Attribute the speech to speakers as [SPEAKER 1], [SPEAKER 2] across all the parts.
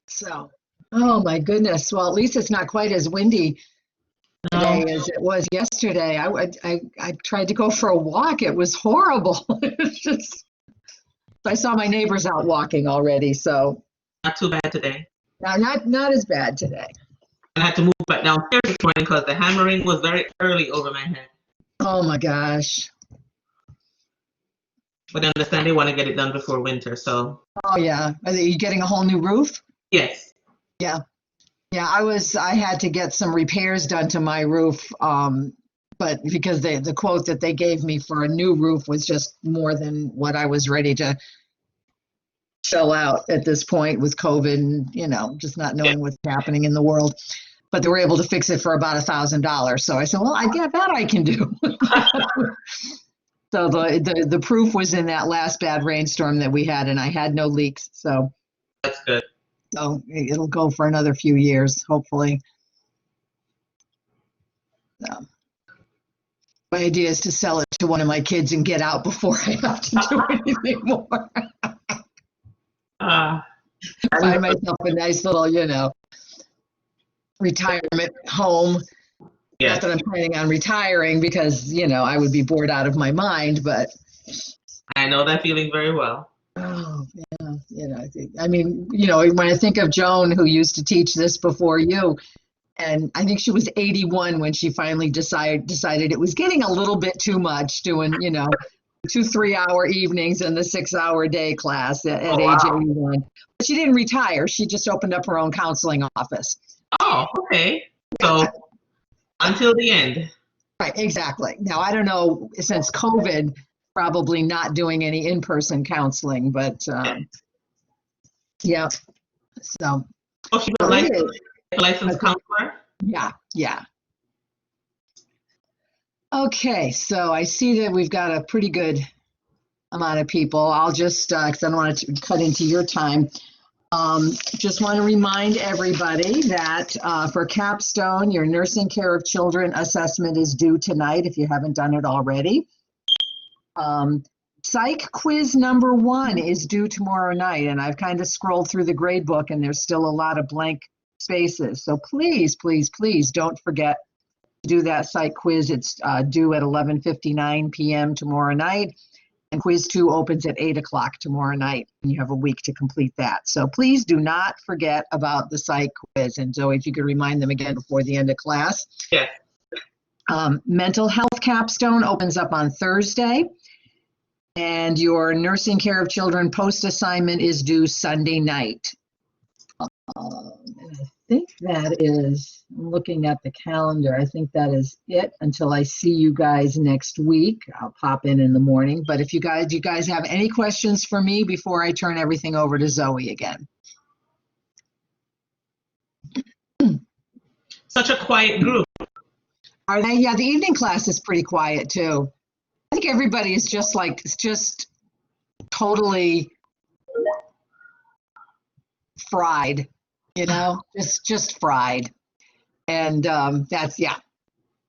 [SPEAKER 1] So, oh my goodness. Well, at least it's not quite as windy
[SPEAKER 2] No,
[SPEAKER 1] today as it was yesterday. I tried to go for a walk. It was horrible. It's just, I saw my neighbors out walking already, so
[SPEAKER 2] not too bad today.
[SPEAKER 1] not as bad today.
[SPEAKER 2] I had to move back downstairs this morning because the hammering was very early over my head.
[SPEAKER 1] Oh my gosh.
[SPEAKER 2] But I understand they want to get it done before winter, so
[SPEAKER 1] Oh yeah. Are you getting a whole new roof?
[SPEAKER 2] yes.
[SPEAKER 1] Yeah. Yeah, I had to get some repairs done to my roof, but because the quote that they gave me for a new roof was just more than what I was ready to shell out at this point with COVID and, just not
[SPEAKER 2] Yeah.
[SPEAKER 1] knowing what's happening in the world. But they were able to fix it for about $1,000. So I said, well, I get that I can do. So the proof was in that last bad rainstorm that we had, and I had no leaks. So
[SPEAKER 2] That's good.
[SPEAKER 1] it'll go for another few years, hopefully. So my idea is to sell it to one of my kids and get out before I have to do anything more.
[SPEAKER 2] Uh,
[SPEAKER 1] Find myself a nice little, retirement home. Not
[SPEAKER 2] yes.
[SPEAKER 1] that I'm planning on retiring because, I would be bored out of my mind, but
[SPEAKER 2] I know that feeling very well.
[SPEAKER 1] oh, yeah, I mean, when I think of Joan, who used to teach this before you, and I think she was 81 when she finally decided it was getting a little bit too much doing, 2 3-hour evenings and the 6-hour day class at
[SPEAKER 2] Oh,
[SPEAKER 1] age
[SPEAKER 2] wow.
[SPEAKER 1] 81. But she didn't retire. She just opened up her own counseling office.
[SPEAKER 2] Oh, okay. So until the end.
[SPEAKER 1] Right, exactly. Now, I don't know, since COVID, probably not doing any in-person counseling, but yeah. So,
[SPEAKER 2] Oh, she's
[SPEAKER 1] well, it is.
[SPEAKER 2] a licensed counselor?
[SPEAKER 1] Yeah. Okay, so I see that we've got a pretty good amount of people. I'll just, because I don't want to cut into your time, just want to remind everybody that for Capstone, your nursing care of children assessment is due tonight if you haven't done it already. Psych quiz number 1 is due tomorrow night, and I've kind of scrolled through the grade book and there's still a lot of blank spaces. So please, please, please don't forget to do that psych quiz. It's due at 11:59 p.m. tomorrow night. And quiz 2 opens at 8 o'clock tomorrow night, and you have a week to complete that. So please do not forget about the psych quiz. And Zoe, if you could remind them again before the end of class.
[SPEAKER 2] Yes.
[SPEAKER 1] Mental health capstone opens up on Thursday. And your nursing care of children post assignment is due Sunday night. And I think that is, looking at the calendar, I think that is it until I see you guys next week. I'll pop in the morning. But if you guys have any questions for me before I turn everything over to Zoe again?
[SPEAKER 2] Such a quiet group.
[SPEAKER 1] Are they? Yeah, the evening class is pretty quiet too. I think everybody is just totally fried, just fried. And that's, yeah,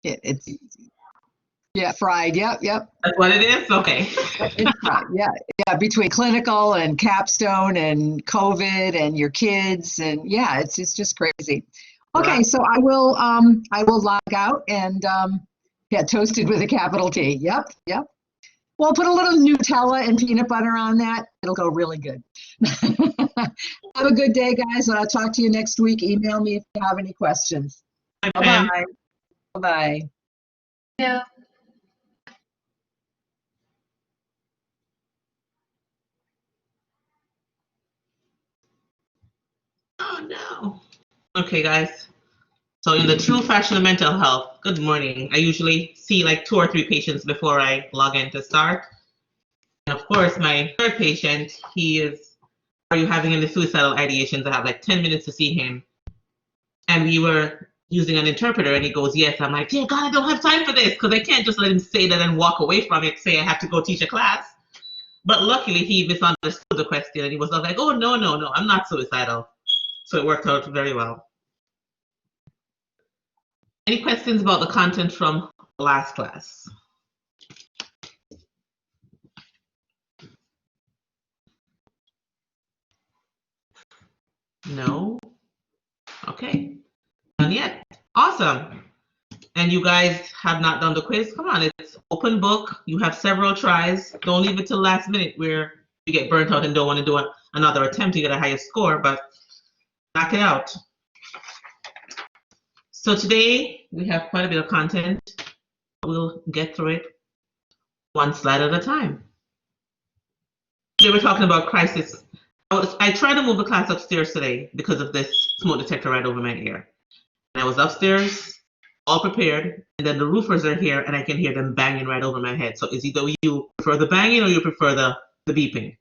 [SPEAKER 1] it's, yeah, fried. Yep.
[SPEAKER 2] That's what it is? Okay.
[SPEAKER 1] It's fried. Yeah. Between clinical and capstone and COVID and your kids. And yeah, it's just crazy. Okay.
[SPEAKER 2] Right.
[SPEAKER 1] So I will log out and toasted with a capital T. Yep. Well, put a little Nutella and peanut butter on that. It'll go really good. Have a good day, guys. And I'll talk to you next week. Email me if you have any questions. Bye-bye. Bye-bye.
[SPEAKER 3] Yeah.
[SPEAKER 2] Oh, no. Okay, guys. So in the true fashion of mental health, good morning. I usually see like 2 or 3 patients before I log in to start. And of course, my third patient, are you having any suicidal ideations? I have like 10 minutes to see him. And we were using an interpreter and he goes, yes. I'm like, dear God, I don't have time for this because I can't just let him say that and walk away from it, say I have to go teach a class. But luckily he misunderstood the question and he was like, oh, no, I'm not suicidal. So it worked out very well. Any questions about the content from last class? No? Okay. None yet. Awesome. And you guys have not done the quiz? Come on, it's open book. You have several tries. Don't leave it till last minute where you get burnt out and don't want to do another attempt to get a higher score, but knock it out. So today we have quite a bit of content. We'll get through it one slide at a time. Today we're talking about crisis. I tried to move the class upstairs today because of this smoke detector right over my ear. And I was upstairs, all prepared, and then the roofers are here and I can hear them banging right over my head. So is either you prefer the banging or you prefer the beeping?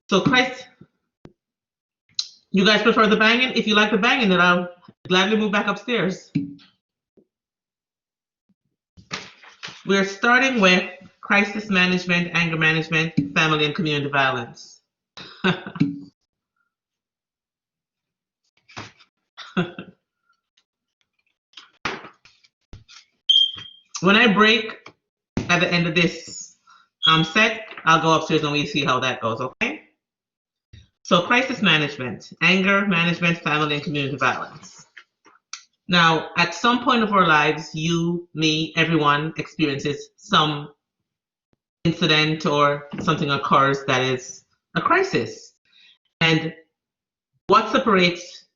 [SPEAKER 2] So Christ, you guys prefer the banging? If you like the banging, then I'll gladly move back upstairs. We're starting with crisis management, anger management, family and community violence. When I break at the end of this set, I'll go upstairs and we see how that goes, okay? So crisis management, anger management, family and community violence. Now, at some point of our lives, you, me, everyone experiences some incident or something occurs that is a crisis. And what separates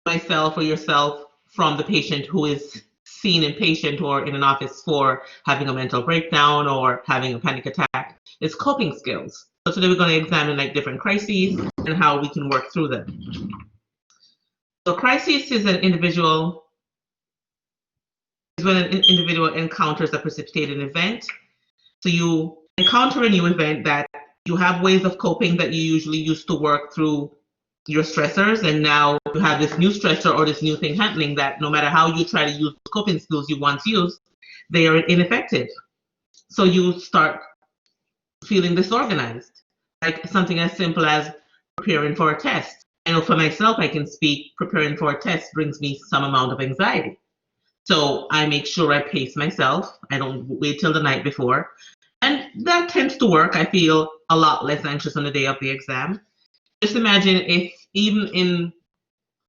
[SPEAKER 2] myself or yourself from the patient who is seen inpatient or in an office for having a mental breakdown or having a panic attack is coping skills. So today we're going to examine like different crises and how we can work through them. So crisis is an individual, is when an individual encounters a precipitated event. So you encounter a new event that you have ways of coping that you usually used to work through your stressors, and now you have this new stressor or this new thing happening that no matter how you try to use the coping skills you once used, they are ineffective. So you start feeling disorganized, like something as simple as preparing for a test. I know for myself, I can speak, preparing for a test brings me some amount of anxiety. So I make sure I pace myself. I don't wait till the night before. And that tends to work. I feel a lot less anxious on the day of the exam. Just imagine if even in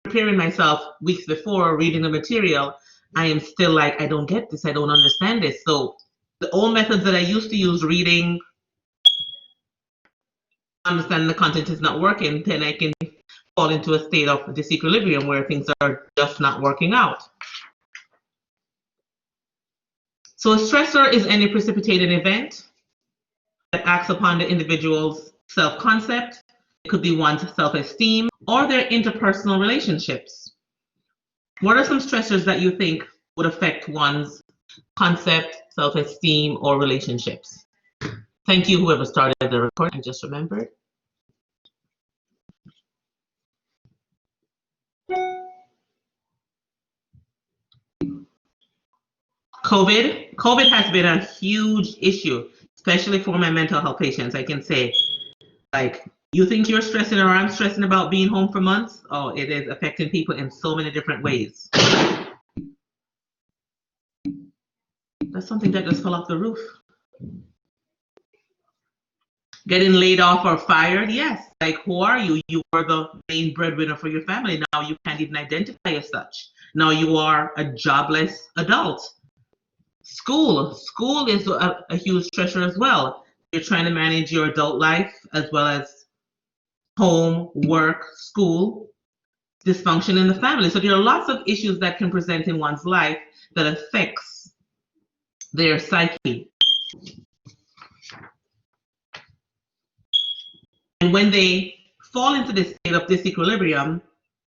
[SPEAKER 2] preparing myself weeks before, reading the material, I am still like, I don't get this, I don't understand this. So the old methods that I used to use, reading, understanding the content is not working, then I can fall into a state of disequilibrium where things are just not working out. So a stressor is any precipitated event that acts upon the individual's self-concept. It could be one's self-esteem or their interpersonal relationships. What are some stressors that you think would affect one's concept, self-esteem, or relationships? Thank you, whoever started the recording. I just remembered. COVID has been a huge issue, especially for my mental health patients. I can say, like, you think you're stressing or I'm stressing about being home for months? Oh, it is affecting people in so many different ways. That's something that just fell off the roof. Getting laid off or fired, yes. Like, who are you? You were the main breadwinner for your family. Now you can't even identify as such. Now you are a jobless adult. School is a huge stressor as well. You're trying to manage your adult life as well as home, work, school, dysfunction in the family. So there are lots of issues that can present in one's life that affects their psyche. And when they fall into this state of disequilibrium,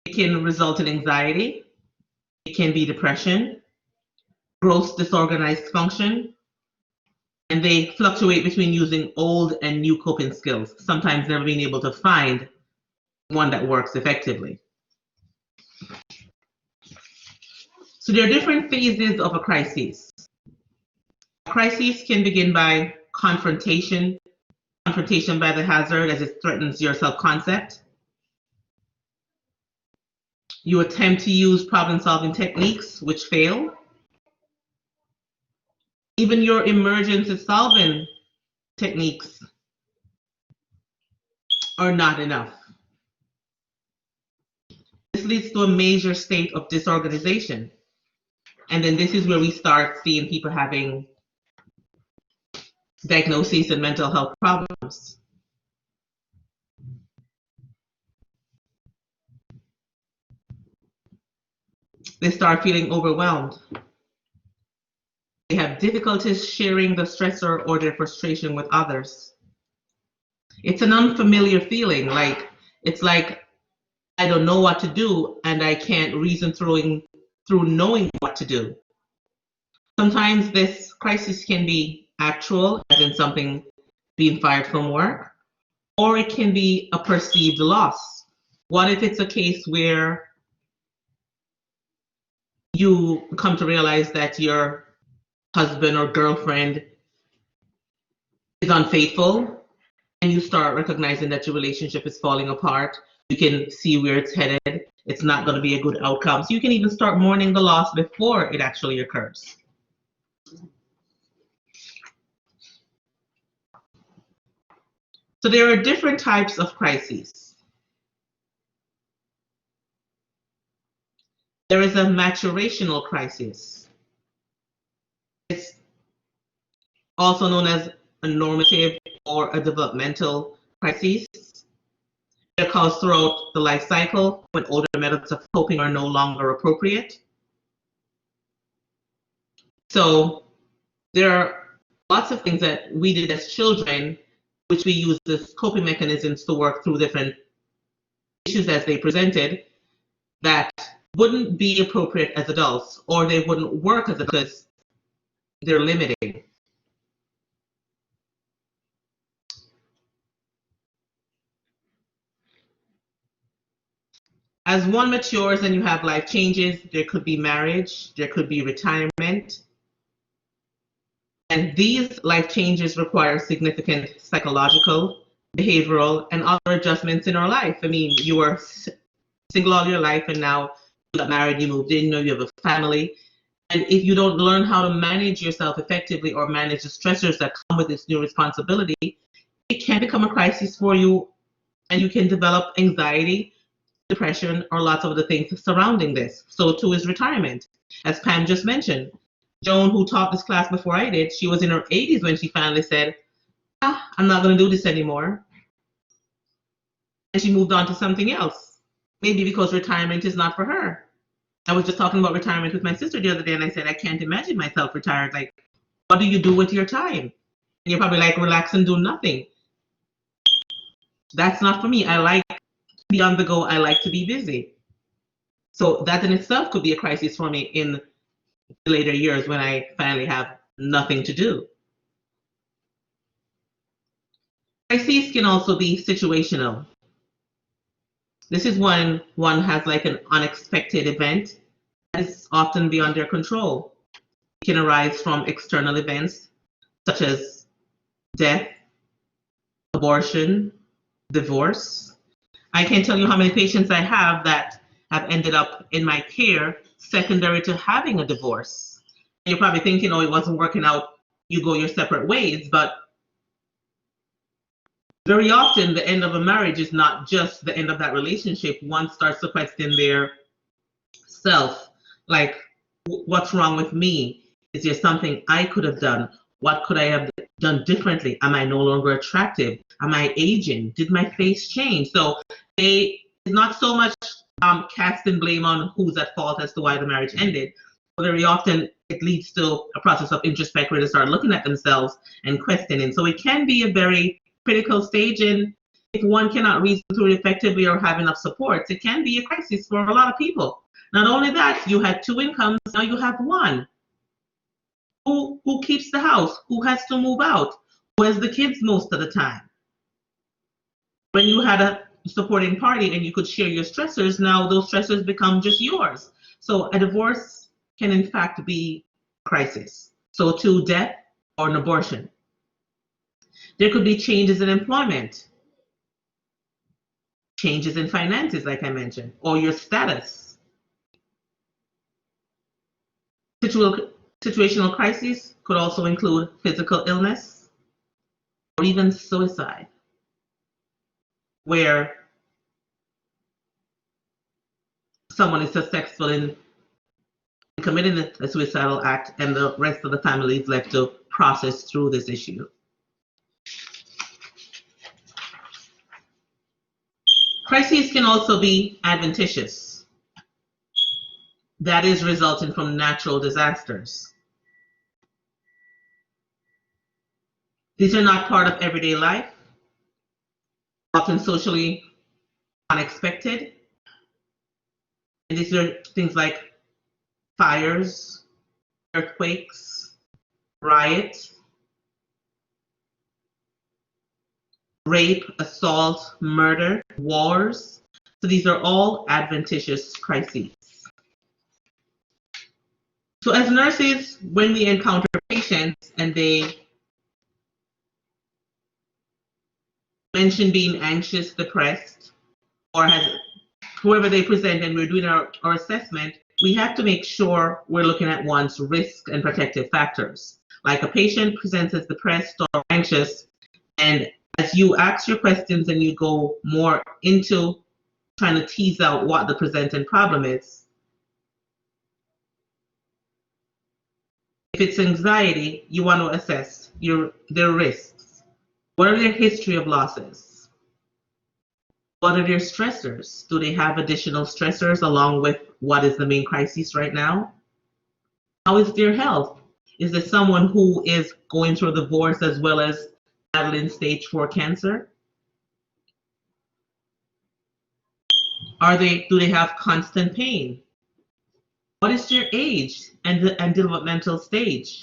[SPEAKER 2] it can result in anxiety, it can be depression, gross disorganized function, and they fluctuate between using old and new coping skills, sometimes never being able to find one that works effectively. So there are different phases of a crisis. A crisis can begin by confrontation by the hazard as it threatens your self-concept. You attempt to use problem-solving techniques which fail. Even your emergency solving techniques are not enough. This leads to a major state of disorganization. And then this is where we start seeing people having diagnoses and mental health problems. They start feeling overwhelmed. They have difficulties sharing the stressor or their frustration with others. It's an unfamiliar feeling, it's like I don't know what to do and I can't reason through knowing what to do. Sometimes this crisis can be actual, as in something being fired from work, or it can be a perceived loss. What if it's a case where you come to realize that your husband or girlfriend is unfaithful and you start recognizing that your relationship is falling apart? You can see where it's headed. It's not going to be a good outcome. So you can even start mourning the loss before it actually occurs. So there are different types of crises. There is a maturational crisis. It's also known as a normative or a developmental crisis. It occurs throughout the life cycle when older methods of coping are no longer appropriate. So there are lots of things that we did as children, which we use as coping mechanisms to work through different issues as they presented, that wouldn't be appropriate as adults, or they wouldn't work as adults because they're limiting. As one matures and you have life changes, there could be marriage, there could be retirement. And these life changes require significant psychological, behavioral, and other adjustments in our life. I mean, you were single all your life and now you got married, you moved in, you have a family. And if you don't learn how to manage yourself effectively or manage the stressors that come with this new responsibility, it can become a crisis for you and you can develop anxiety, depression, or lots of other things surrounding this. So too is retirement. As Pam just mentioned, Joan, who taught this class before I did, she was in her 80s when she finally said, I'm not going to do this anymore. And she moved on to something else, maybe because retirement is not for her. I was just talking about retirement with my sister the other day, and I said, I can't imagine myself retired. Like, what do you do with your time? And you're probably like, relax and do nothing. That's not for me. I like to be on the go. I like to be busy. So that in itself could be a crisis for me in the later years when I finally have nothing to do. Crises can also be situational. This is when one has like an unexpected event that is often beyond their control. It can arise from external events such as death, abortion, divorce. I can't tell you how many patients I have that have ended up in my care secondary to having a divorce. You're probably thinking, oh, it wasn't working out, you go your separate ways, but very often the end of a marriage is not just the end of that relationship. One starts to question their self, like, what's wrong with me? Is there something I could have done? What could I have done differently? Am I no longer attractive? Am I aging? Did my face change? So it's not so much casting blame on who's at fault as to why the marriage ended. But very often it leads to a process of introspection where they start looking at themselves and questioning. So it can be a very critical stage, and if one cannot reason through it effectively or have enough supports, it can be a crisis for a lot of people. Not only that, you had 2 incomes, now you have 1. Who keeps the house? Who has to move out? Who has the kids most of the time? When you had a supporting party and you could share your stressors, now those stressors become just yours. So a divorce can in fact be a crisis. So to death or an abortion. There could be changes in employment, changes in finances, like I mentioned, or your status. Situational crises could also include physical illness or even suicide, where someone is successful in committing a suicidal act and the rest of the family is left to process through this issue. Crises can also be adventitious. That is resulting from natural disasters. These are not part of everyday life, often socially unexpected. And these are things like fires, earthquakes, riots, rape, assault, murder, wars. So these are all adventitious crises. So as nurses, when we encounter patients and they mention being anxious, depressed, or has whoever they present and we're doing our assessment, we have to make sure we're looking at one's risk and protective factors. Like a patient presents as depressed or anxious, and as you ask your questions and you go more into trying to tease out what the presenting problem is, if it's anxiety, you want to assess their risks. What are their history of losses? What are their stressors? Do they have additional stressors along with what is the main crisis right now? How is their health? Is it someone who is going through a divorce as well as battling stage 4 cancer? Do they have constant pain? What is their age and developmental stage?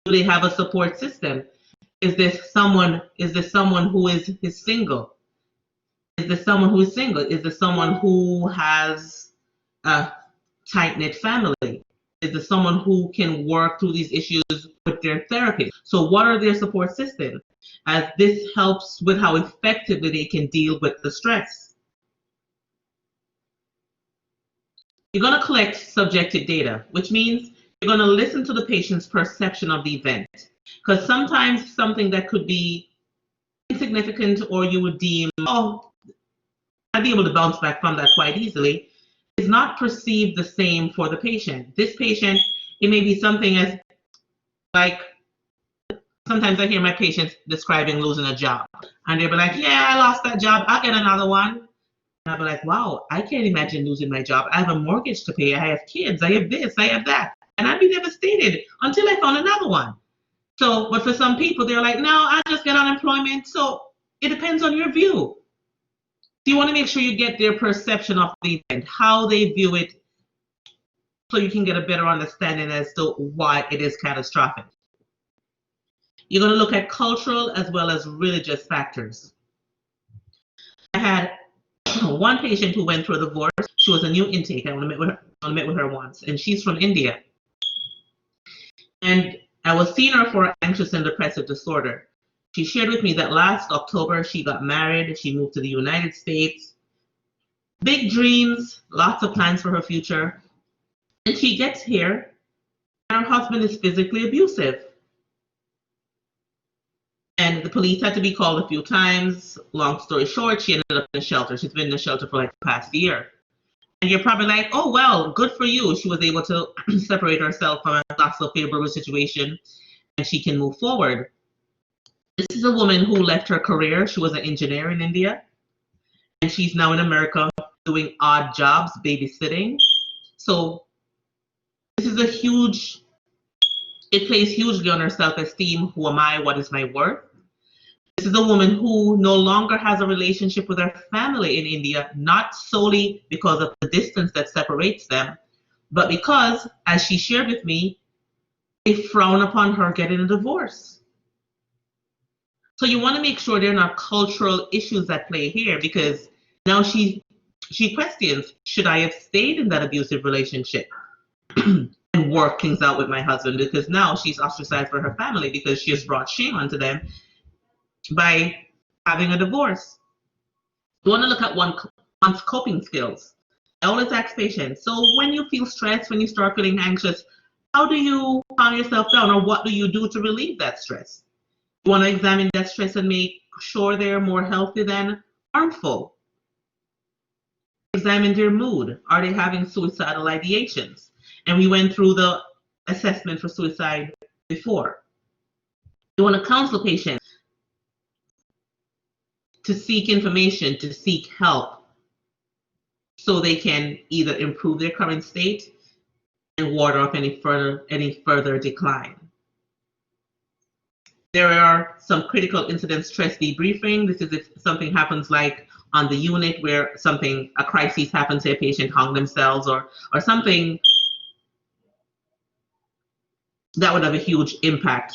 [SPEAKER 2] Do they have a support system? Is this someone who is single? Is this someone who is single? Is this someone who has a tight-knit family? Is this someone who can work through these issues with their therapist? So what are their support systems? As this helps with how effectively they can deal with the stress. You're going to collect subjective data, which means you're going to listen to the patient's perception of the event. Because sometimes something that could be insignificant or you would deem, oh, I'd be able to bounce back from that quite easily, is not perceived the same for the patient. This patient, it may be something as like, sometimes I hear my patients describing losing a job. And they'll be like, yeah, I lost that job, I'll get another one. And I'll be like, wow, I can't imagine losing my job. I have a mortgage to pay, I have kids, I have this, I have that. And I'd be devastated until I found another one. So, but for some people, they're like, no, I just get unemployment. So it depends on your view. So you want to make sure you get their perception of the event, how they view it, so you can get a better understanding as to why it is catastrophic. You're going to look at cultural as well as religious factors. I had one patient who went through a divorce. She was a new intake. I only met with her once, and she's from India. And I was seeing her for anxious and depressive disorder. She shared with me that last October she got married, she moved to the United States. Big dreams, lots of plans for her future. And she gets here, and her husband is physically abusive. And the police had to be called a few times. Long story short, she ended up in a shelter. She's been in the shelter for like the past year. And you're probably like, oh, well, good for you. She was able to separate herself from a not so favorable situation, and she can move forward. This is a woman who left her career. She was an engineer in India, and she's now in America doing odd jobs, babysitting. So this is it plays hugely on her self-esteem. Who am I? What is my worth? This is a woman who no longer has a relationship with her family in India, not solely because of the distance that separates them, but because, as she shared with me, they frown upon her getting a divorce. So you want to make sure there are not cultural issues at play here, because now she questions, should I have stayed in that abusive relationship and work things out with my husband? Because now she's ostracized for her family because she has brought shame onto them by having a divorce. You want to look at one's coping skills. I always ask patients, so when you feel stressed, when you start feeling anxious, how do you calm yourself down, or what do you do to relieve that stress? You want to examine that stress and make sure they're more healthy than harmful. Examine their mood. Are they having suicidal ideations? And we went through the assessment for suicide before. You want to counsel patients to seek information, to seek help, so they can either improve their current state and ward off any further decline. There are some critical incident stress debriefing. This is if something happens like on the unit where a crisis happens, say a patient hung themselves or something that would have a huge impact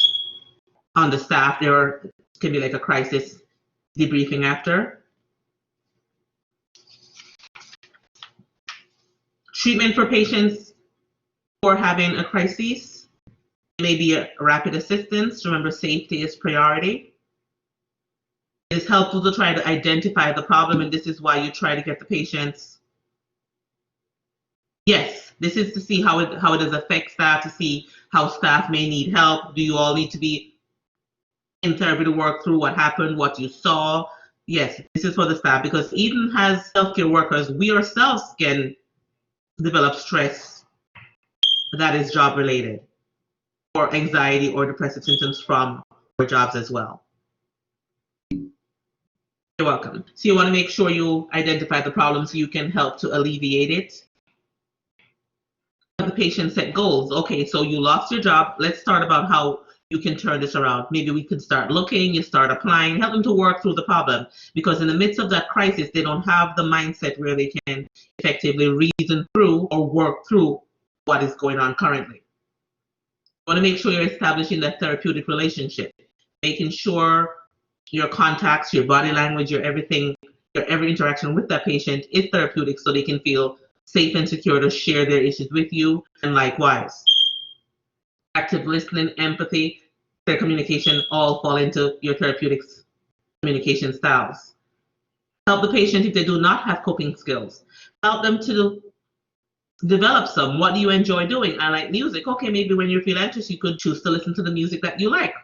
[SPEAKER 2] on the staff. There can be like a crisis debriefing after. Treatment for patients who are having a crisis. Maybe a rapid assistance. Remember, safety is priority. It's helpful to try to identify the problem, and this is why you try to get the patients. Yes, this is to see how it does affect staff, to see how staff may need help. Do you all need to be in therapy to work through what happened, what you saw? Yes, this is for the staff, because even as healthcare workers, we ourselves can develop stress that is job related, or anxiety or depressive symptoms from our jobs as well. You're welcome. So you want to make sure you identify the problem so you can help to alleviate it. The patient set goals. Okay, so you lost your job. Let's start about how you can turn this around. Maybe we can start looking, you start applying, help them to work through the problem. Because in the midst of that crisis, they don't have the mindset where they can effectively reason through or work through what is going on currently. You want to make sure you're establishing that therapeutic relationship, making sure your contacts, your body language, your everything, your every interaction with that patient is therapeutic, so they can feel safe and secure to share their issues with you, and likewise. Active listening, empathy, their communication all fall into your therapeutic communication styles. Help the patient if they do not have coping skills. Help them to develop some. What do you enjoy doing? I like music. Okay, maybe when you feel anxious, you could choose to listen to the music that you like.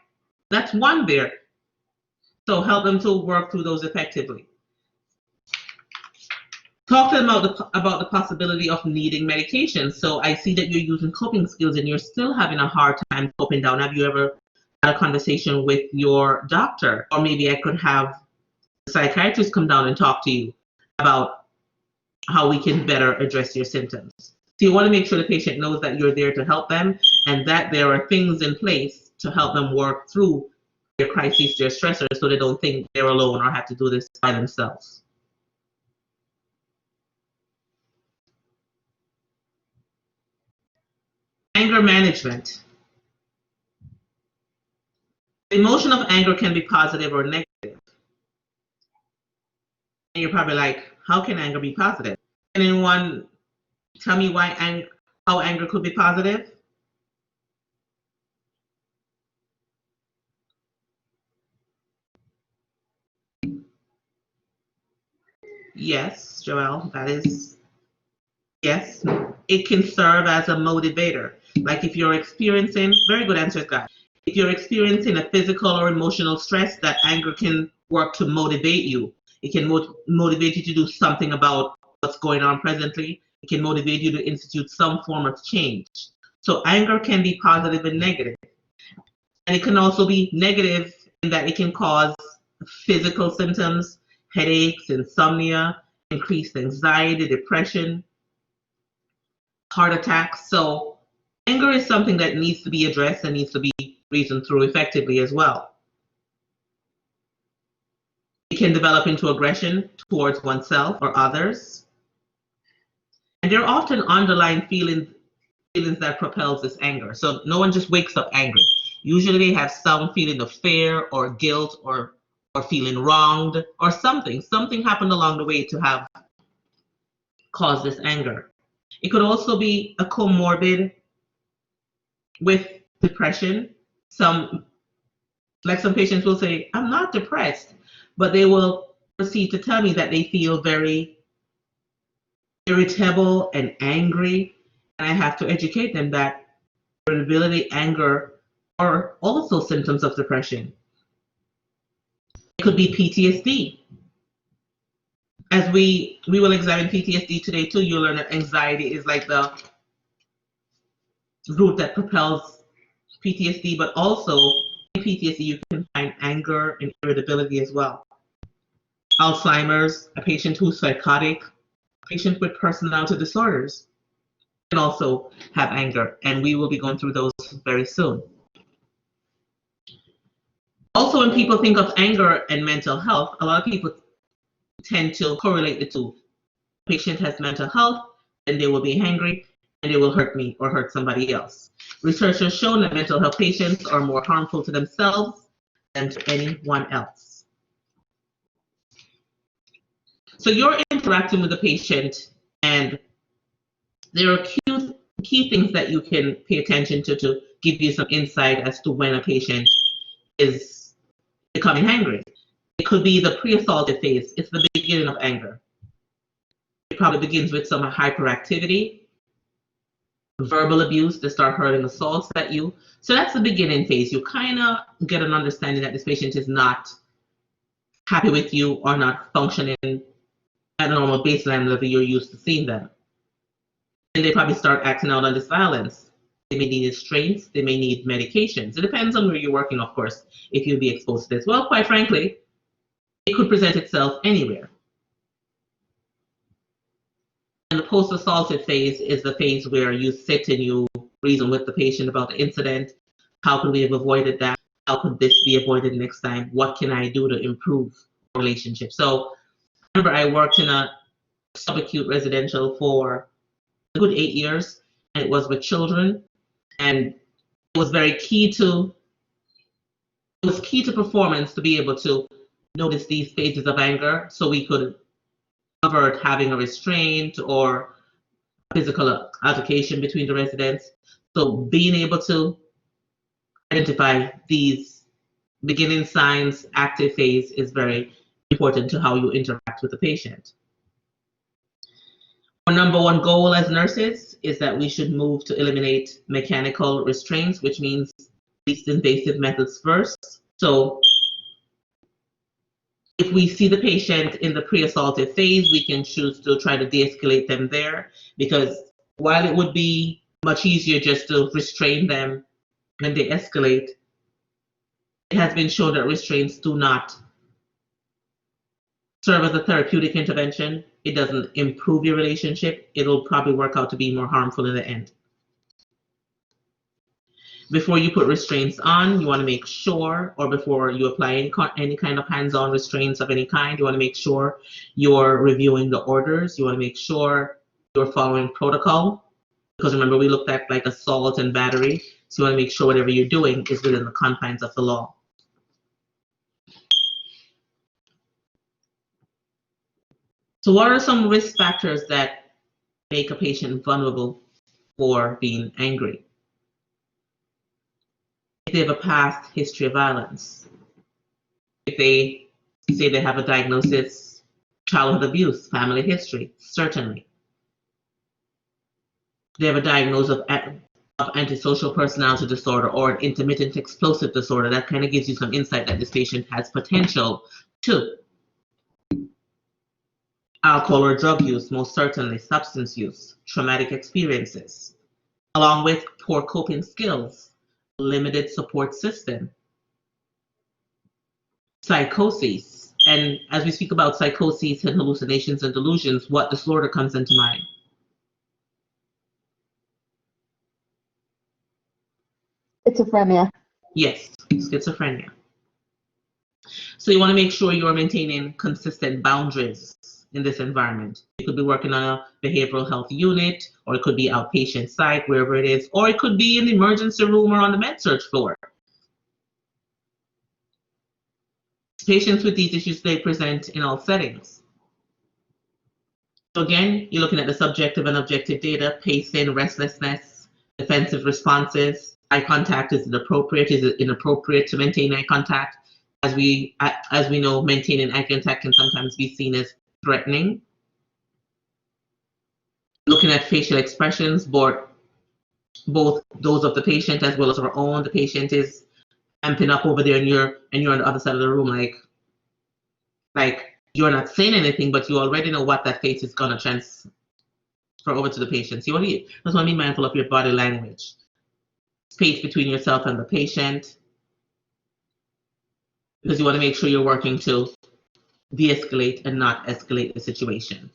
[SPEAKER 2] That's one there. So help them to work through those effectively. Talk to them about the possibility of needing medication. So I see that you're using coping skills and you're still having a hard time coping down. Have you ever had a conversation with your doctor? Or maybe I could have a psychiatrist come down and talk to you about how we can better address your symptoms. So you want to make sure the patient knows that you're there to help them and that there are things in place to help them work through their crises, their stressors, so they don't think they're alone or have to do this by themselves. Anger management. The emotion of anger can be positive or negative. And you're probably like, how can anger be positive? Can anyone tell me how anger could be positive? Yes, Joelle, that is, yes. It can serve as a motivator. Like if you're experiencing, very good answers, guys. If you're experiencing a physical or emotional stress, that anger can work to motivate you. It can motivate you to do something about what's going on presently. It can motivate you to institute some form of change. So anger can be positive and negative. And it can also be negative in that it can cause physical symptoms, headaches, insomnia, increased anxiety, depression, heart attacks. So anger is something that needs to be addressed and needs to be reasoned through effectively as well. It can develop into aggression towards oneself or others. And there are often underlying feelings that propels this anger. So no one just wakes up angry. Usually they have some feeling of fear or guilt or feeling wronged or something. Something happened along the way to have caused this anger. It could also be a comorbid with depression. Some patients will say, I'm not depressed, but they will proceed to tell me that they feel very irritable and angry. And I have to educate them that irritability, anger, or also symptoms of depression. It could be PTSD. As we will examine PTSD today too, you'll learn that anxiety is like the root that propels PTSD, but also in PTSD you can find anger and irritability as well. Alzheimer's, a patient who's psychotic, a patient with personality disorders can also have anger, and we will be going through those very soon. Also, when people think of anger and mental health, a lot of people tend to correlate the two. The patient has mental health, then they will be angry, and they will hurt me or hurt somebody else. Research has shown that mental health patients are more harmful to themselves than to anyone else. So you're interacting with the patient, and there are key things that you can pay attention to give you some insight as to when a patient is becoming angry. It could be the pre-assaultive phase. It's the beginning of anger. It probably begins with some hyperactivity, verbal abuse. They start hurling assaults at you. So that's the beginning phase. You kind of get an understanding that this patient is not happy with you or not functioning at a normal baseline level you're used to seeing them. And they probably start acting out on this violence. They may need restraints. They may need medications. It depends on where you're working, of course, if you'll be exposed to this. Well, quite frankly, it could present itself anywhere. And the post-assaultive phase is the phase where you sit and you reason with the patient about the incident. How could we have avoided that? How could this be avoided next time? What can I do to improve the relationship? So remember, I worked in a subacute residential for a good 8 years, and it was with children, and it was very key to performance to be able to notice these phases of anger so we could avert having a restraint or physical altercation between the residents. So being able to identify these beginning signs, active phase, is very important to how you interact with the patient. Our number one goal as nurses is that we should move to eliminate mechanical restraints, which means least invasive methods first. So if we see the patient in the pre-assaultive phase, we can choose to try to de-escalate them there, because while it would be much easier just to restrain them when they escalate, it has been shown that restraints do not serve as a therapeutic intervention. It doesn't improve your relationship. It'll probably work out to be more harmful in the end. Before you put restraints on, you want to make sure, or before you apply any kind of hands-on restraints of any kind, you want to make sure you're reviewing the orders. You want to make sure you're following protocol, because remember, we looked at like assault and battery. So you want to make sure whatever you're doing is within the confines of the law. So what are some risk factors that make a patient vulnerable for being angry? If they have a past history of violence, if they say they have a diagnosis, childhood abuse, family history, certainly. They have a diagnosis of antisocial personality disorder or an intermittent explosive disorder. That kind of gives you some insight that this patient has potential to. Alcohol or drug use, most certainly. Substance use, traumatic experiences, along with poor coping skills, limited support system, psychoses. And as we speak about psychoses and hallucinations and delusions, what disorder comes into mind?
[SPEAKER 3] Schizophrenia.
[SPEAKER 2] Yes, schizophrenia. So you want to make sure you are maintaining consistent boundaries in this environment. You could be working on a behavioral health unit, or it could be outpatient site, wherever it is, or it could be in the emergency room or on the med-surg floor. Patients with these issues, they present in all settings. So again, you're looking at the subjective and objective data, pacing, restlessness, defensive responses. Eye contact, is it appropriate? Is it inappropriate to maintain eye contact? As we know, maintaining eye contact can sometimes be seen as threatening. Looking at facial expressions, both both those of the patient as well as our own. The patient is amping up over there, and you're on the other side of the room, like you're not saying anything, but you already know what that face is gonna transfer over to the patient. So that's why be mindful of your body language, space between yourself and the patient, because you want to make sure you're working to de-escalate and not escalate the situation.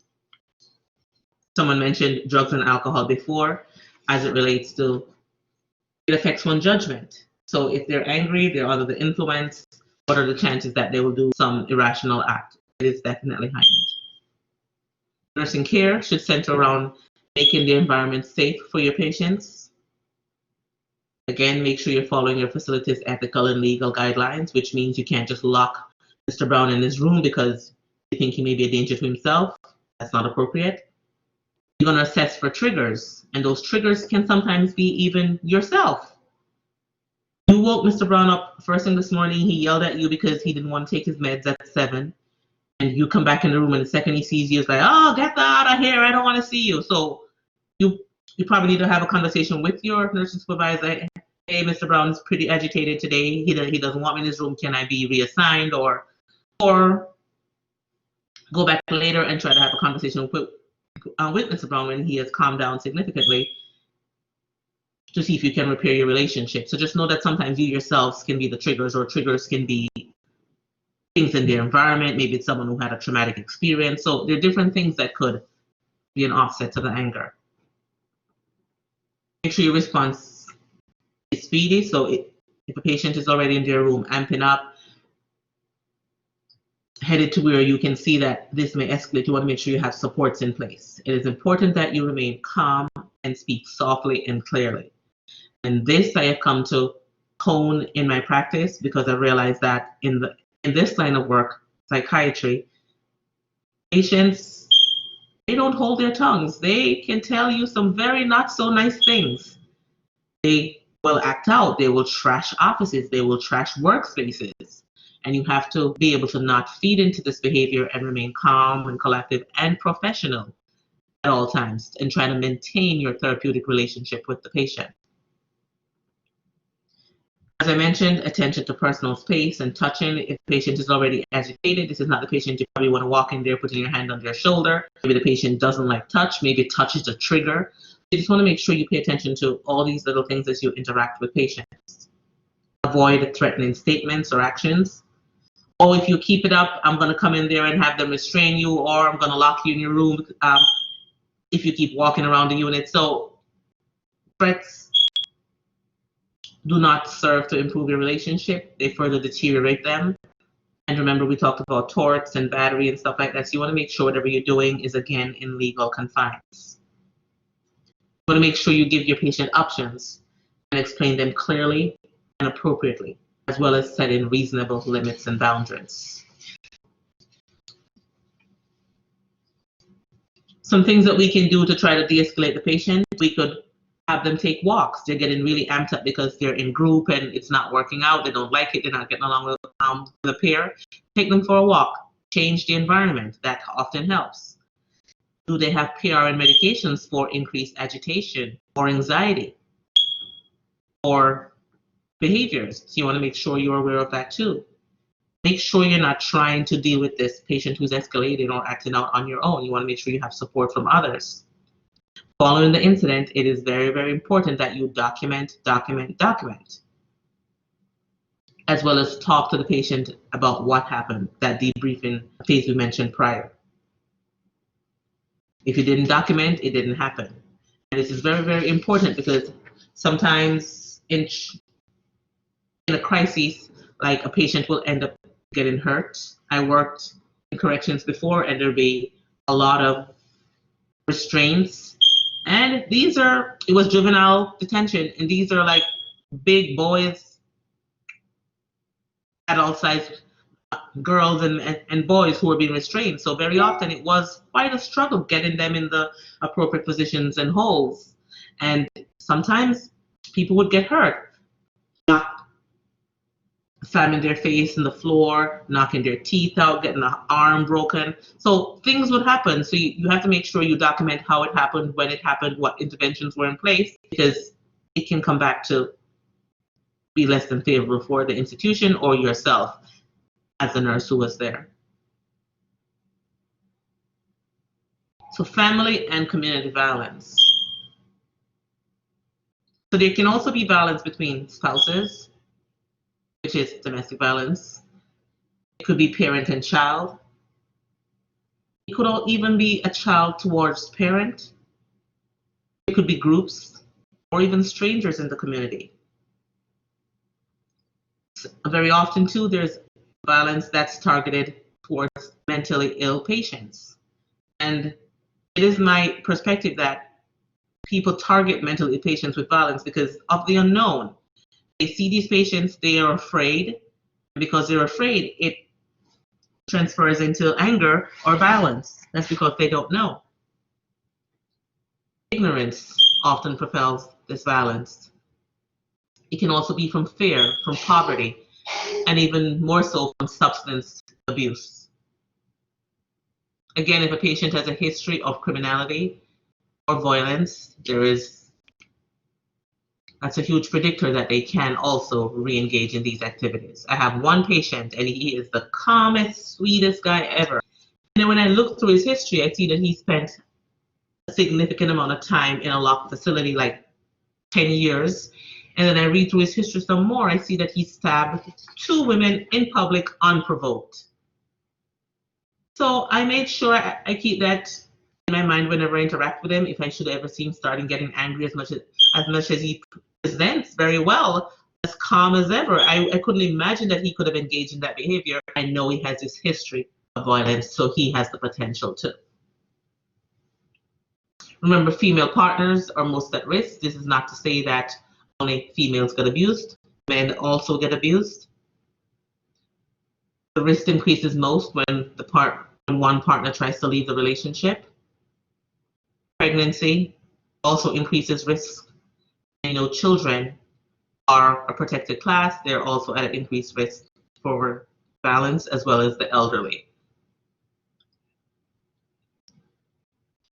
[SPEAKER 2] Someone mentioned drugs and alcohol before, as it relates to, it affects one's judgment. So if they're angry, they're under the influence, what are the chances that they will do some irrational act? It is definitely heightened. Nursing care should center around making the environment safe for your patients. Again, make sure you're following your facility's ethical and legal guidelines, which means you can't just lock Mr. Brown in his room because you think he may be a danger to himself. That's not appropriate. You're going to assess for triggers, and those triggers can sometimes be even yourself. You woke Mr. Brown up first thing this morning, he yelled at you because he didn't want to take his meds at 7, and you come back in the room, and the second he sees you, it's like, oh, get that out of here, I don't want to see you. So you probably need to have a conversation with your nursing supervisor. Hey, Mr. Brown is pretty agitated today. He doesn't want me in his room. Can I be reassigned? Or go back later and try to have a conversation with Mr. Brown when he has calmed down significantly to see if you can repair your relationship. So just know that sometimes you yourselves can be the triggers, or triggers can be things in their environment. Maybe it's someone who had a traumatic experience. So there are different things that could be an offset to the anger. Make sure your response is speedy. So if a patient is already in their room amping up, headed to where you can see that this may escalate, you want to make sure you have supports in place. It is important that you remain calm and speak softly and clearly. And this I have come to hone in my practice, because I realized that in this line of work, psychiatry, patients, they don't hold their tongues. They can tell you some very not so nice things. They will act out. They will trash offices. They will trash workspaces. And you have to be able to not feed into this behavior and remain calm and collective and professional at all times, and try to maintain your therapeutic relationship with the patient. As I mentioned, attention to personal space and touching. If the patient is already agitated, this is not the patient you probably want to walk in there putting your hand on their shoulder. Maybe the patient doesn't like touch. Maybe touch is a trigger. You just want to make sure you pay attention to all these little things as you interact with patients. Avoid threatening statements or actions. Oh, if you keep it up, I'm going to come in there and have them restrain you, or I'm going to lock you in your room if you keep walking around the unit. So threats do not serve to improve your relationship. They further deteriorate them. And remember, we talked about torts and battery and stuff like that. So you want to make sure whatever you're doing is, again, in legal confines. You want to make sure you give your patient options and explain them clearly and appropriately, as well as setting reasonable limits and boundaries. Some things that we can do to try to de-escalate the patient: we could have them take walks. They're getting really amped up because they're in group and it's not working out. They don't like it. They're not getting along with the pair. Take them for a walk. Change the environment. That often helps. Do they have PR and medications for increased agitation or anxiety or behaviors? So you want to make sure you're aware of that too. Make sure you're not trying to deal with this patient who's escalating or acting out on your own. You want to make sure you have support from others. Following the incident, it is very, very important that you document, as well as talk to the patient about what happened, that debriefing phase we mentioned prior. If you didn't document, it didn't happen. And this is very, very important, because sometimes in a crisis, like, a patient will end up getting hurt. I worked in corrections before, and there'd be a lot of restraints. And it was juvenile detention, and these are like big boys, adult-sized girls and boys who were being restrained. So very often it was quite a struggle getting them in the appropriate positions and holes. And sometimes people would get hurt, slamming their face in the floor, knocking their teeth out, getting an arm broken. So things would happen. So you have to make sure you document how it happened, when it happened, what interventions were in place, because it can come back to be less than favorable for the institution or yourself as a nurse who was there. So family and community violence. So there can also be violence between spouses, which is domestic violence. It could be parent and child. It could even be a child towards parent. It could be groups or even strangers in the community. Very often too, there's violence that's targeted towards mentally ill patients. And it is my perspective that people target mentally ill patients with violence because of the unknown. They see these patients, they are afraid. And because they're afraid, it transfers into anger or violence. That's because they don't know. Ignorance often propels this violence. It can also be from fear, from poverty, and even more so from substance abuse. Again, if a patient has a history of criminality or violence, that's a huge predictor that they can also re-engage in these activities. I have one patient, and he is the calmest, sweetest guy ever. And then when I look through his history, I see that he spent a significant amount of time in a locked facility, like 10 years. And then I read through his history some more. I see that he stabbed 2 women in public unprovoked. So I made sure I keep that in my mind whenever I interact with him. If I should ever see him starting getting angry as much as he presents very well, as calm as ever, I couldn't imagine that he could have engaged in that behavior. I know he has this history of violence, so he has the potential to. Remember, female partners are most at risk. This is not to say that only females get abused. Men also get abused. The risk increases most when one partner tries to leave the relationship. Pregnancy also increases risk. Children are a protected class. They're also at an increased risk for violence, as well as the elderly.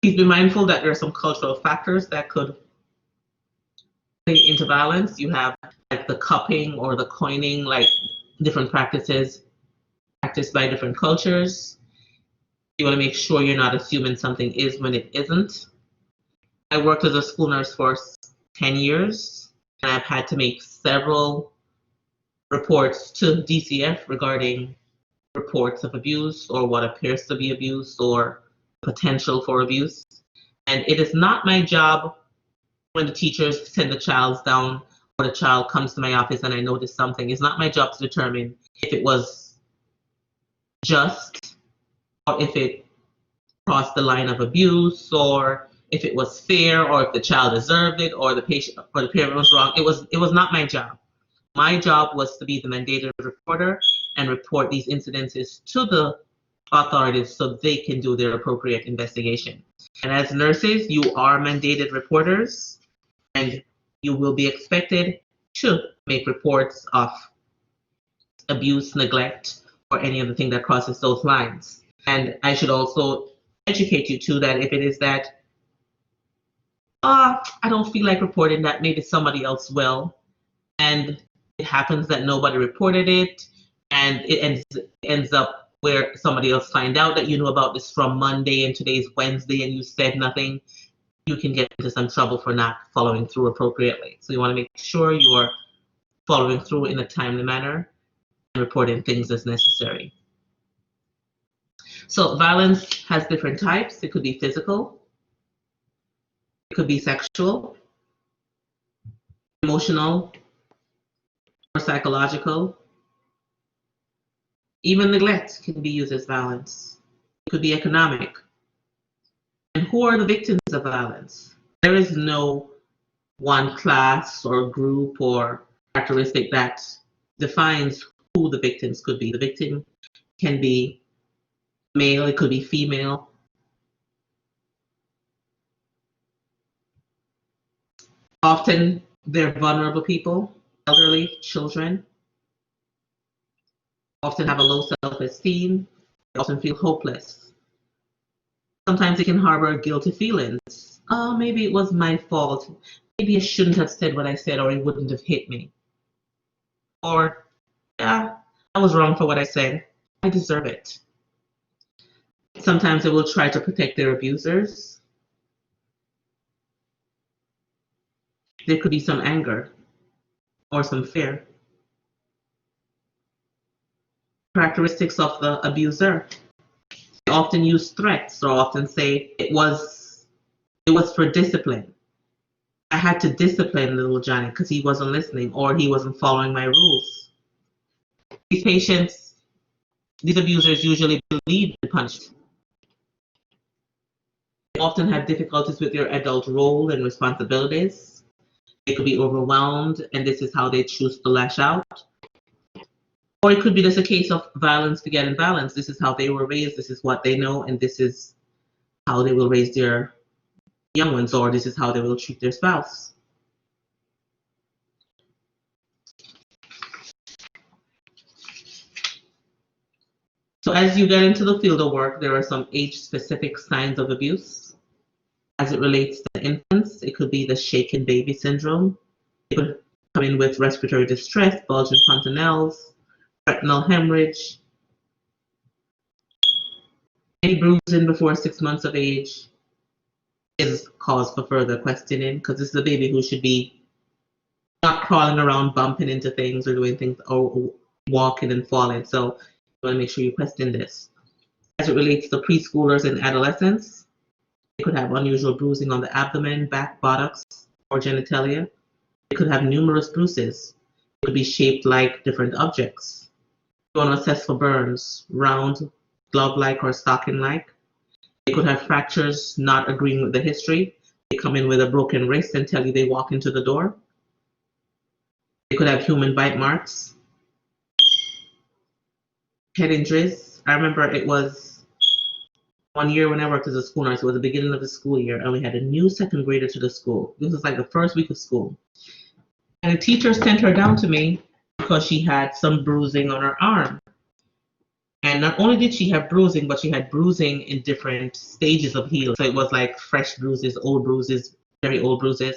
[SPEAKER 2] Please be mindful that there are some cultural factors that could play into violence. You have like the cupping or the coining, like different practices practiced by different cultures. You want to make sure you're not assuming something is when it isn't. I worked as a school nurse for 10 years, and I've had to make several reports to DCF regarding reports of abuse or what appears to be abuse or potential for abuse. And it is not my job when the teachers send the child down or the child comes to my office and I notice something. It's not my job to determine if it was just or if it crossed the line of abuse or if it was fair or if the child deserved it or the patient or the parent was wrong. It was not my job. My job was to be the mandated reporter and report these incidences to the authorities so they can do their appropriate investigation. And as nurses, you are mandated reporters and you will be expected to make reports of abuse, neglect, or any other thing that crosses those lines. And I should also educate you too that if it is that, I don't feel like reporting that, maybe somebody else will, and it happens that nobody reported it, and it ends up where somebody else find out that you know about this from Monday and today's Wednesday and you said nothing, you can get into some trouble for not following through appropriately. So you want to make sure you are following through in a timely manner and reporting things as necessary. So violence has different types. It could be physical, it could be sexual, emotional, or psychological. Even neglect can be used as violence. It could be economic. And who are the victims of violence? There is no one class or group or characteristic that defines who the victims could be. The victim can be male, it could be female. Often they're vulnerable people, elderly, children. Often have a low self-esteem. They often feel hopeless. Sometimes they can harbor guilty feelings. Oh, maybe it was my fault. maybe I shouldn't have said what I said, or he wouldn't have hit me. Or, yeah, I was wrong for what I said. I deserve it. Sometimes they will try to protect their abusers. There could be some anger or some fear. Characteristics of the abuser. They often use threats or often say it was for discipline. I had to discipline little Johnny because he wasn't listening or he wasn't following my rules. These abusers usually believe in punishment. They often have difficulties with their adult role and responsibilities. They could be overwhelmed, and this is how they choose to lash out. Or it could be just a case of violence begetting violence. This is how they were raised, this is what they know, and this is how they will raise their young ones, or this is how they will treat their spouse. So as you get into the field of work, there are some age-specific signs of abuse. As it relates to infants, it could be the shaken baby syndrome. It could come in with respiratory distress, bulging fontanelles, retinal hemorrhage, any bruising before 6 months of age is cause for further questioning, because this is a baby who should be not crawling around, bumping into things or doing things or walking and falling. So you want to make sure you question this. As it relates to preschoolers and adolescents, they could have unusual bruising on the abdomen, back, buttocks, or genitalia. They could have numerous bruises. They could be shaped like different objects. You want to assess for burns, round, glove-like or stocking-like. They could have fractures not agreeing with the history. They come in with a broken wrist and tell you they walk into the door. They could have human bite marks. Head injuries. I remember it was one year when I worked as a school nurse. It was the beginning of the school year, and we had a new second grader to the school. This was like the first week of school. And the teacher sent her down to me because she had some bruising on her arm. And not only did she have bruising, but she had bruising in different stages of healing. So it was like fresh bruises, old bruises, very old bruises.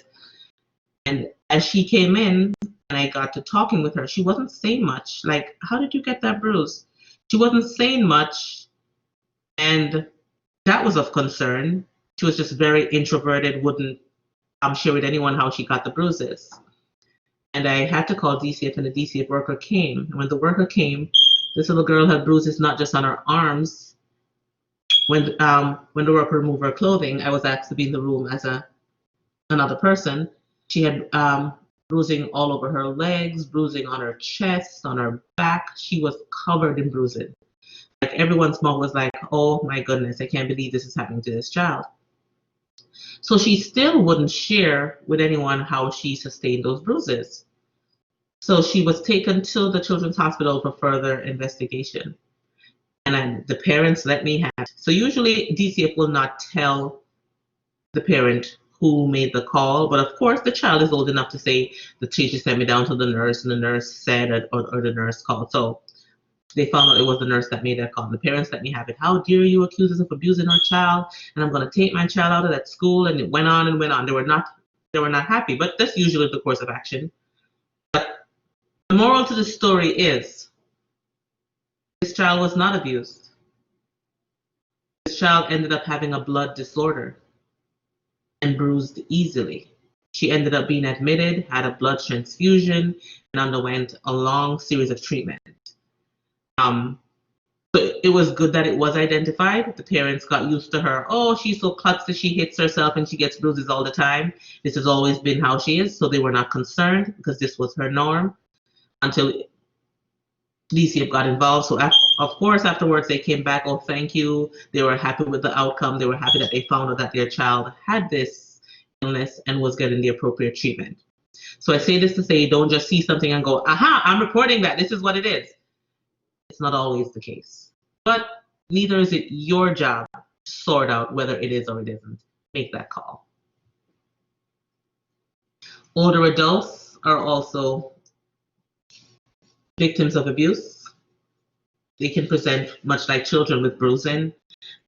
[SPEAKER 2] And as she came in and I got to talking with her, she wasn't saying much. Like, how did you get that bruise? She wasn't saying much. And that was of concern. She was just very introverted, wouldn't share with anyone how she got the bruises. And I had to call DCF, and the DCF worker came. And when the worker came, this little girl had bruises not just on her arms. When the worker removed her clothing, I was asked to be in the room as another person. She had bruising all over her legs, bruising on her chest, on her back. She was covered in bruising. Like everyone's mouth was like, oh my goodness, I can't believe this is happening to this child. So she still wouldn't share with anyone how she sustained those bruises. So she was taken to the Children's Hospital for further investigation. And the parents let me have it. So usually DCF will not tell the parent who made the call, but of course the child is old enough to say the teacher sent me down to the nurse and the nurse said or the nurse called. So they found out it was the nurse that made that call. The parents let me have it. How dare you accuse us of abusing our child? And I'm going to take my child out of that school. And it went on and went on. They were not happy, but that's usually the course of action. But the moral to the story is this child was not abused. This child ended up having a blood disorder and bruised easily. She ended up being admitted, had a blood transfusion, and underwent a long series of treatment. So it was good that it was identified. The parents got used to her. Oh, she's so klutzy, she hits herself and she gets bruises all the time. This has always been how she is. So they were not concerned because this was her norm until DCF got involved. So of course, afterwards they came back. Oh, thank you. They were happy with the outcome. They were happy that they found out that their child had this illness and was getting the appropriate treatment. So I say this to say, don't just see something and go, aha, I'm reporting that. This is what it is. It's not always the case. But neither is it your job to sort out whether it is or it isn't. Make that call. Older adults are also victims of abuse. They can present much like children with bruising,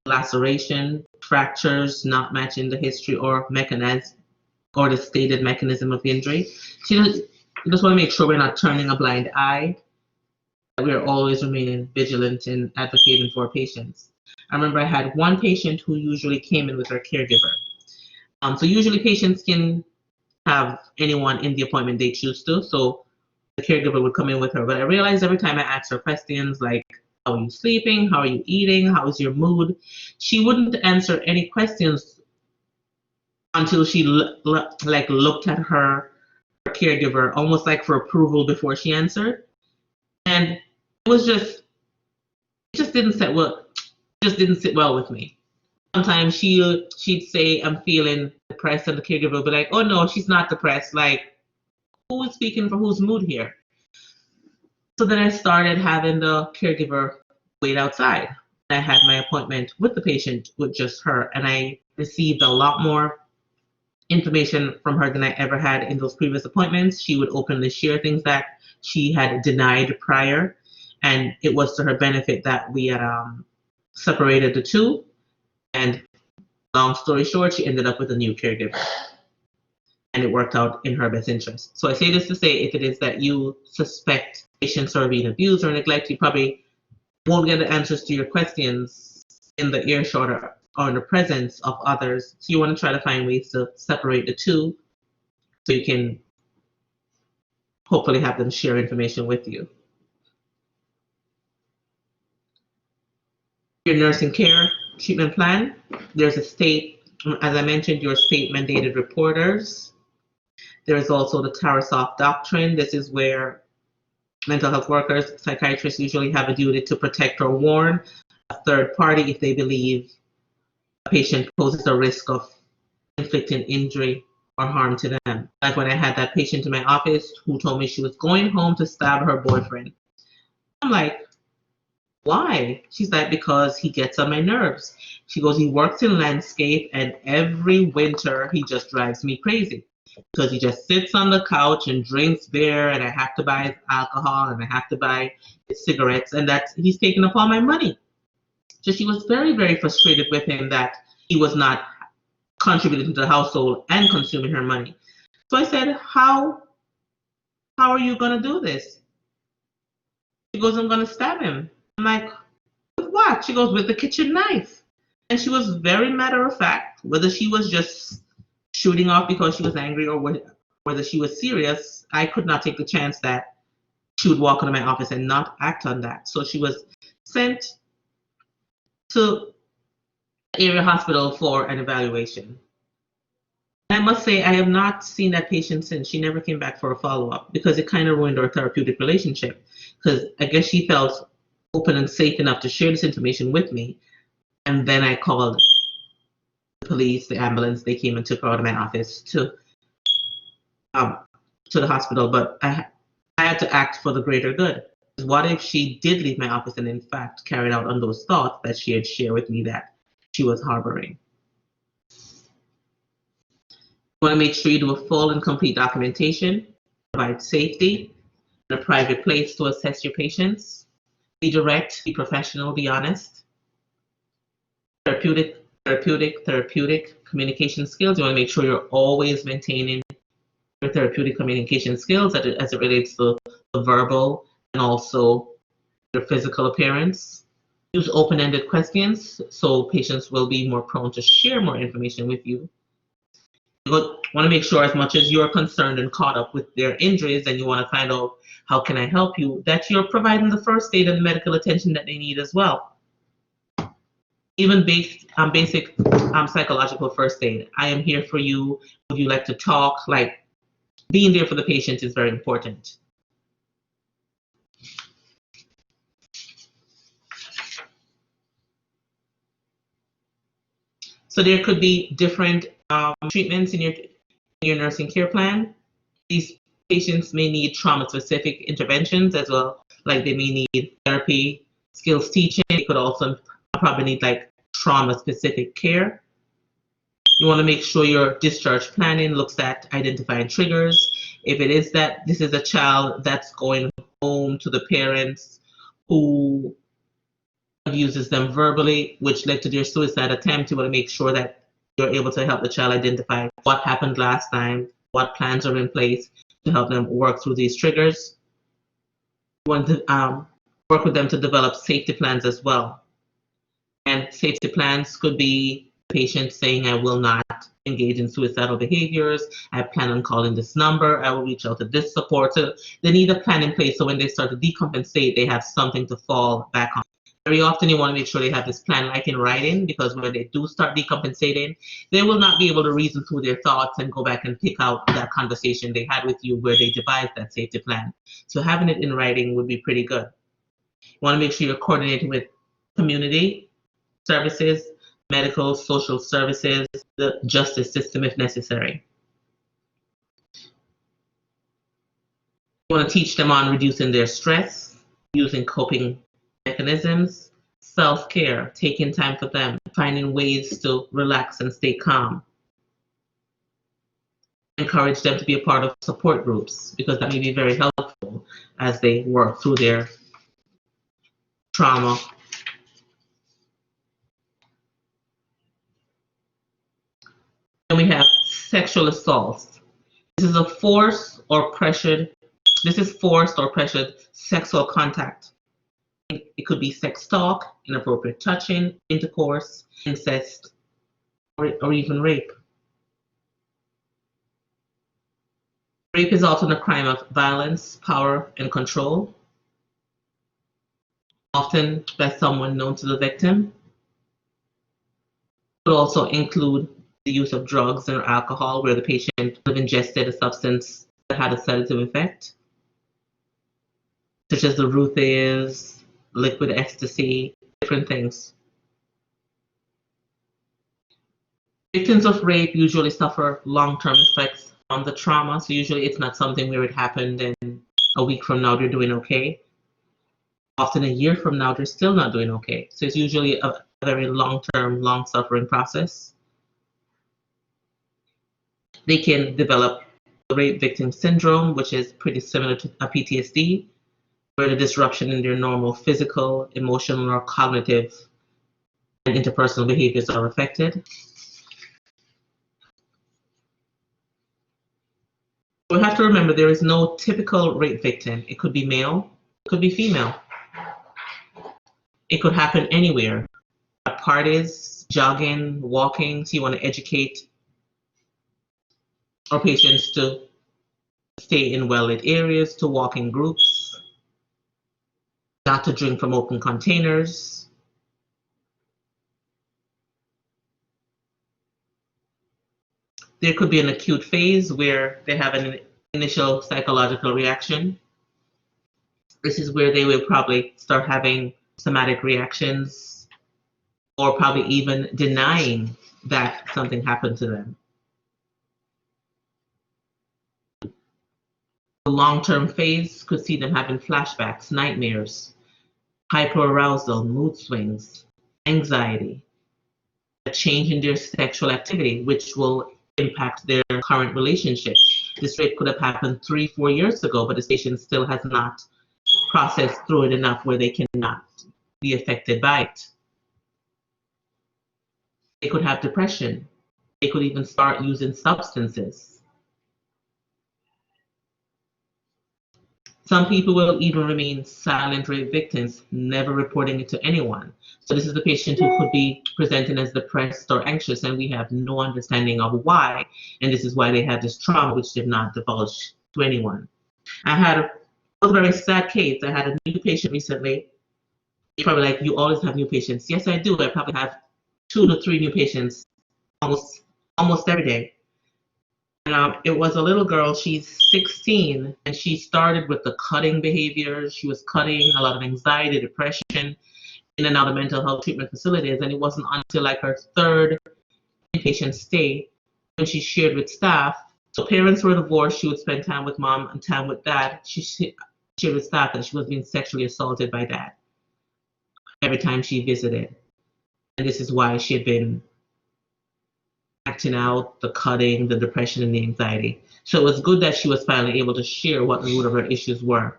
[SPEAKER 2] laceration, fractures not matching the history or or the stated mechanism of injury. We just want to make sure we're not turning a blind eye, that we're always remaining vigilant and advocating for patients. I remember I had one patient who usually came in with her caregiver. So usually patients can have anyone in the appointment they choose to, so the caregiver would come in with her. But I realized every time I asked her questions like, how are you sleeping? How are you eating? How is your mood? She wouldn't answer any questions until she looked at her caregiver, almost like for approval before she answered. And it just didn't sit well with me. Sometimes she'd say, I'm feeling depressed, and the caregiver would be like, oh no, she's not depressed. Like, who is speaking for whose mood here? So then I started having the caregiver wait outside. I had my appointment with the patient with just her, and I received a lot more information from her than I ever had in those previous appointments. She would openly share things that she had denied prior, and it was to her benefit that we had separated the two. And long story short, she ended up with a new caregiver, and it worked out in her best interest. So I say this to say, if it is that you suspect patients are being abused or neglected, you probably won't get the answers to your questions in the earshot or in the presence of others. So you want to try to find ways to separate the two so you can hopefully have them share information with you. Your nursing care treatment plan, there's a state, as I mentioned, your state mandated reporters. There is also the Tarasoff doctrine. This is where mental health workers, psychiatrists usually have a duty to protect or warn a third party if they believe a patient poses a risk of inflicting injury or harm to them. Like when I had that patient in my office who told me she was going home to stab her boyfriend. I'm like, why? She's like, because he gets on my nerves. She goes, he works in landscape, and every winter he just drives me crazy because he just sits on the couch and drinks beer, and I have to buy alcohol, and I have to buy his cigarettes, and he's taking up all my money. So she was very, very frustrated with him that he was not contributing to the household and consuming her money. So I said, how are you going to do this? She goes, I'm going to stab him. I'm like, with what? She goes, with the kitchen knife. And she was very matter of fact, whether she was just shooting off because she was angry or whether she was serious. I could not take the chance that she would walk into my office and not act on that. So she was sent to the area hospital for an evaluation. I must say, I have not seen that patient since. She never came back for a follow-up because it kind of ruined our therapeutic relationship. Because I guess she felt open and safe enough to share this information with me. And then I called the police, the ambulance. They came and took her out of my office to the hospital. But I had to act for the greater good. What if she did leave my office and in fact carried out on those thoughts that she had shared with me that she was harboring? You want to make sure you do a full and complete documentation, provide safety, and a private place to assess your patients. Be direct, be professional, be honest. Therapeutic communication skills. You want to make sure you're always maintaining your therapeutic communication skills as it relates to the verbal and also your physical appearance. Use open-ended questions so patients will be more prone to share more information with you. You want to make sure, as much as you're concerned and caught up with their injuries and you want to find out how can I help you, that you're providing the first aid and medical attention that they need as well. Even basic psychological first aid. I am here for you. Would you like to talk? Like, being there for the patient is very important. So there could be different treatments in your nursing care plan. These patients may need trauma-specific interventions as well, like they may need therapy, skills teaching. They could also probably need like trauma-specific care. You want to make sure your discharge planning looks at identifying triggers. If it is that this is a child that's going home to the parents who abuses them verbally, which led to their suicide attempt, you want to make sure that you're able to help the child identify what happened last time, what plans are in place to help them work through these triggers. You want to work with them to develop safety plans as well. And safety plans could be patient saying, I will not engage in suicidal behaviors. I plan on calling this number. I will reach out to this support. So they need a plan in place so when they start to decompensate, they have something to fall back on. Very often you want to make sure they have this plan like in writing, because when they do start decompensating, they will not be able to reason through their thoughts and go back and pick out that conversation they had with you where they devised that safety plan. So having it in writing would be pretty good. You want to make sure you're coordinating with community services, medical, social services, the justice system if necessary. You want to teach them on reducing their stress, using coping mechanisms, self-care, taking time for them, finding ways to relax and stay calm. Encourage them to be a part of support groups because that may be very helpful as they work through their trauma. And we have sexual assaults. This is forced or pressured sexual contact. It could be sex talk, inappropriate touching, intercourse, incest, or even rape. Rape is often a crime of violence, power, and control, often by someone known to the victim. It could also include the use of drugs or alcohol where the patient could have ingested a substance that had a sedative effect, such as the Ruths, liquid ecstasy, different things. Victims of rape usually suffer long-term effects from the trauma, so usually it's not something where it happened and a week from now they're doing okay. Often a year from now they're still not doing okay. So it's usually a very long-term, long-suffering process. They can develop the rape victim syndrome, which is pretty similar to a PTSD, where the disruption in their normal physical, emotional, or cognitive and interpersonal behaviors are affected. We have to remember there is no typical rape victim. It could be male, it could be female. It could happen anywhere, at parties, jogging, walking. So you want to educate our patients to stay in well-lit areas, to walk in groups, not to drink from open containers. There could be an acute phase where they have an initial psychological reaction. This is where they will probably start having somatic reactions or probably even denying that something happened to them. The long-term phase could see them having flashbacks, nightmares, hyperarousal, mood swings, anxiety, a change in their sexual activity, which will impact their current relationship. This rape could have happened 3-4 years ago, but the patient still has not processed through it enough where they cannot be affected by it. They could have depression. They could even start using substances. Some people will even remain silent rape victims, never reporting it to anyone. So this is the patient who could be presenting as depressed or anxious, and we have no understanding of why, and this is why they had this trauma which did not divulge to anyone. It was a very sad case. I had a new patient recently. You're probably like, you always have new patients. Yes, I do. I probably have 2 to 3 new patients almost every day. And it was a little girl. She's 16, and she started with the cutting behaviors. She was cutting, a lot of anxiety, depression, in and out of mental health treatment facilities. And it wasn't until like her 3rd inpatient stay when she shared with staff. So parents were divorced. She would spend time with mom and time with dad. She shared with staff that she was being sexually assaulted by dad every time she visited. And this is why she had been acting out, the cutting, the depression, and the anxiety. So it was good that she was finally able to share what the root of her issues were.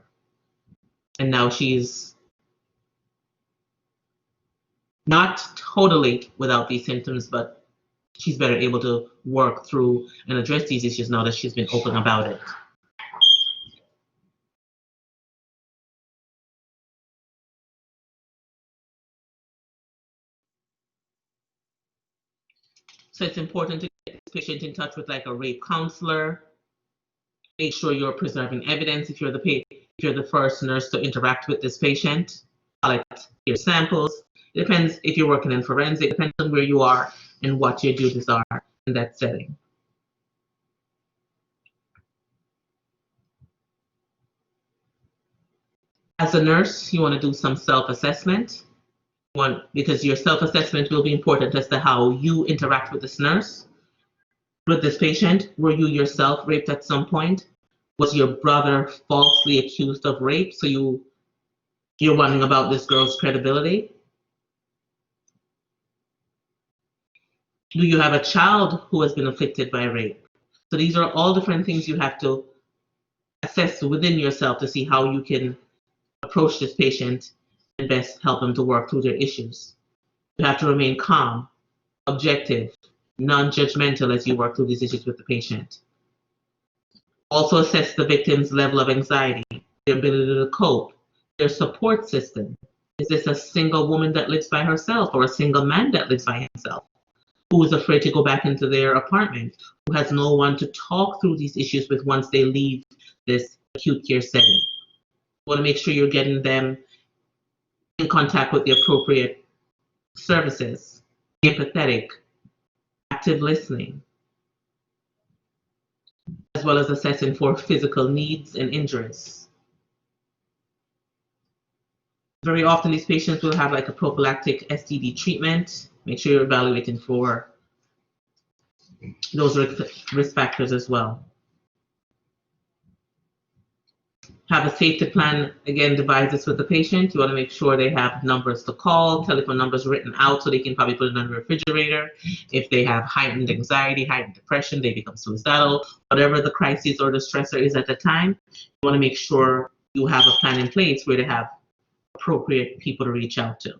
[SPEAKER 2] And now she's not totally without these symptoms, but she's better able to work through and address these issues now that she's been open about it. So it's important to get this patient in touch with like a rape counselor. Make sure you're preserving evidence if you're the first nurse to interact with this patient. Collect your samples. It depends if you're working in forensic, it depends on where you are and what your duties are in that setting. As a nurse, you want to do some self-assessment. Because your self-assessment will be important as to how you interact with this nurse. With this patient, were you yourself raped at some point? Was your brother falsely accused of rape? So you're wondering about this girl's credibility? Do you have a child who has been afflicted by rape? So these are all different things you have to assess within yourself to see how you can approach this patient and best help them to work through their issues. You have to remain calm, objective, non-judgmental as you work through these issues with the patient. Also assess the victim's level of anxiety, their ability to cope, their support system. Is this a single woman that lives by herself or a single man that lives by himself, who is afraid to go back into their apartment, who has no one to talk through these issues with once they leave this acute care setting? You want to make sure you're getting them in contact with the appropriate services, empathetic, active listening, as well as assessing for physical needs and injuries. Very often these patients will have like a prophylactic STD treatment. Make sure you're evaluating for those risk factors as well. Have a safety plan, again, devices with the patient. You want to make sure they have numbers to call, telephone numbers written out so they can probably put it on the refrigerator. If they have heightened anxiety, heightened depression, they become suicidal, whatever the crisis or the stressor is at the time, you want to make sure you have a plan in place where they have appropriate people to reach out to.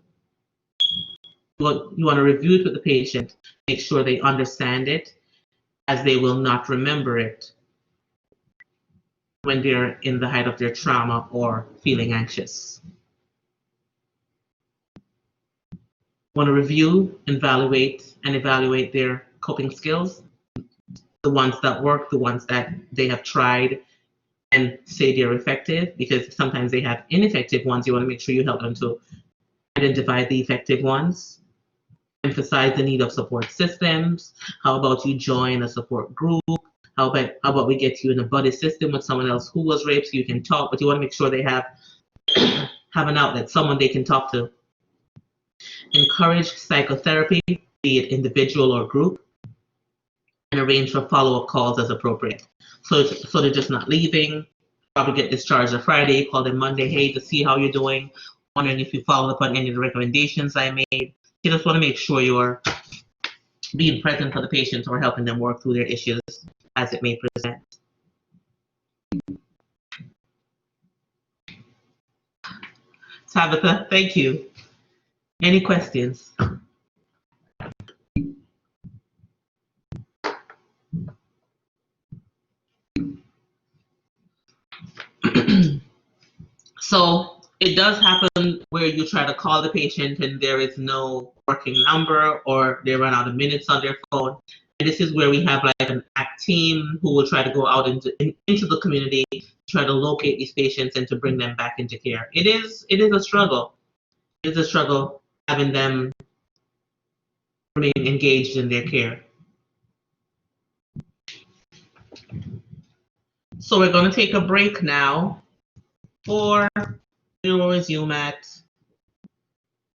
[SPEAKER 2] You want to review it with the patient, make sure they understand it, as they will not remember it when they're in the height of their trauma or feeling anxious. Want to review, evaluate their coping skills, the ones that work, the ones that they have tried and say they're effective, because sometimes they have ineffective ones. You want to make sure you help them to identify the effective ones. Emphasize the need of support systems. How about you join a support group? How about we get you in a buddy system with someone else who was raped so you can talk, but you want to make sure they have an outlet, someone they can talk to. Encourage psychotherapy, be it individual or group, and arrange for follow-up calls as appropriate. So they're just not leaving. Probably get discharged on Friday, call them Monday, hey, to see how you're doing, wondering if you followed up on any of the recommendations I made. You just want to make sure you're being present for the patients or helping them work through their issues as it may present. Tabitha, thank you. Any questions? So it does happen where you try to call the patient and there is no working number or they run out of minutes on their phone. And this is where we have like an ACT team who will try to go out into the community, try to locate these patients and to bring them back into care. It is a struggle. It is a struggle having them remain engaged in their care. So we're going to take a break now for, we will resume at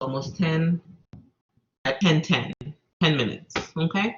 [SPEAKER 2] almost 10 minutes, okay?